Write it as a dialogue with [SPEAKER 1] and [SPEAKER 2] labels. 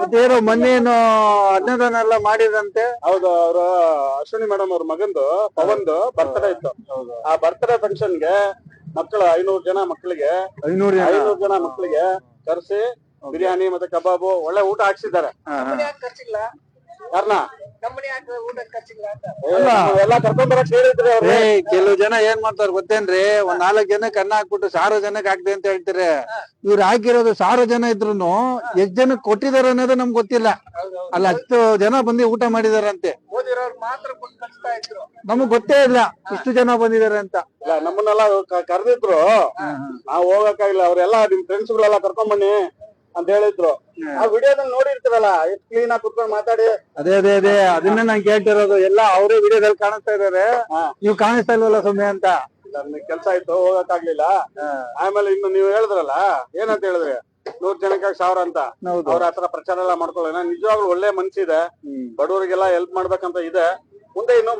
[SPEAKER 1] ಅದೇನೋ ಮೊನ್ನೇನು ಅನ್ನದಾನ ಎಲ್ಲ ಮಾಡಿದಂತೆ.
[SPEAKER 2] ಹೌದು, ಅವ್ರ ಅಶ್ವಿನಿ ಮೇಡಮ್ ಅವ್ರ ಮಗಂದು ಪವನ್ದು ಬರ್ತ್ಡೇ ಇತ್ತು. ಆ ಬರ್ತ್ಡೇ ಫಂಕ್ಷನ್ ಗೆ ಮಕ್ಕಳು 500 ಜನ ಮಕ್ಕಳಿಗೆ 500 ಜನ ಮಕ್ಕಳಿಗೆ ಕರೆಸಿ ಬಿರಿಯಾನಿ ಮತ್ತೆ ಕಬಾಬು ಒಳ್ಳೆ ಊಟ ಹಾಕ್ಸಿದ್ದಾರೆ. ಯಾರನ್ನ ಎಲ್ಲ ಕರ್ಕೊಂಡ್ ಬರಕ್ ಹೇಳಿದ್ರೆ
[SPEAKER 1] ಕೆಲವು ಜನ ಏನ್ ಮಾಡ್ತಾರ ಗೊತ್ತೇನ್ರಿ, ಒಂದ್ 4 ಜನಕ್ಕೆ ಅನ್ನ ಹಾಕ್ಬಿಟ್ಟು 1000 ಜನಕ್ಕೆ ಹಾಕ್ದೆ ಅಂತ ಹೇಳ್ತಾರೆ. ಇವ್ರು ಹಾಕಿರೋದು 1000 ಜನ ಇದ್ರು ಎಷ್ಟ್ ಜನಕ್ಕೆ ಕೊಟ್ಟಿದಾರ ಅನ್ನೋದು ನಮ್ಗೆ ಗೊತ್ತಿಲ್ಲ. ಅಲ್ಲ 10 ಜನ ಬಂದು ಊಟ ಮಾಡಿದಾರಂತೆ, ನಮಗ್ ಗೊತ್ತೇ ಇಲ್ಲ ಇಷ್ಟು ಜನ ಬಂದಿದ್ದಾರೆ ಅಂತ.
[SPEAKER 2] ನಮ್ಮನ್ನೆಲ್ಲ ಕರೆದಿದ್ರು, ನಾವ್ ಹೋಗಕ್ಕಾಗಿಲ್ಲ. ಅವ್ರೆಲ್ಲ ನಿಮ್ ಫ್ರೆಂಡ್ಸ್ ಗಳೆಲ್ಲ ಕರ್ಕೊಂಡ್ ಬನ್ನಿ ಅಂತ ಹೇಳಿದ್ರು. ಆ ವಿಡಿಯೋದಲ್ಲಿ ನೋಡಿರ್ತೀರಲ್ಲ, ಎಷ್ಟು ಕ್ಲೀನ್ ಆಗಿ ಕುತ್ಕೊಂಡು ಮಾತಾಡಿ.
[SPEAKER 1] ಅದೇ ಅದನ್ನೇ ನಾನ್ ಕೇಳ್ತಿರೋದು. ಎಲ್ಲ ಅವರೇ ವಿಡಿಯೋದಲ್ಲಿ ಕಾಣಿಸ್ತಾ ಇದಾರೆ, ನೀವು ಕಾಣಿಸ್ತಾ ಇಲ್ವಲ್ಲ ಸುಮ್ಮನೆ ಅಂತ.
[SPEAKER 2] ಕೆಲ್ಸ ಆಯ್ತು, ಹೋಗಕ್ಕಾಗ್ಲಿಲ್ಲ. ಆಮೇಲೆ ಇನ್ನು ನೀವು ಹೇಳಿದ್ರಲ್ಲ, ಏನಂತ ಹೇಳಿದ್ರಿ, 100 ಜನಕ್ಕೆ 1000 ಅಂತ. ಅವ್ರ ಹತ್ರ ಪ್ರಚಾರ ಎಲ್ಲ ಮಾಡ್ಕೊಳ್ಳೋಣ. ನಿಜವಾಗ್ಲೂ ಒಳ್ಳೆ ಮನ್ಸಿದೆ, ಬಡವರಿಗೆಲ್ಲ ಹೆಲ್ಪ್ ಮಾಡ್ಬೇಕಂತ ಇದೆ. ಮುಂದೆ ಇನ್ನು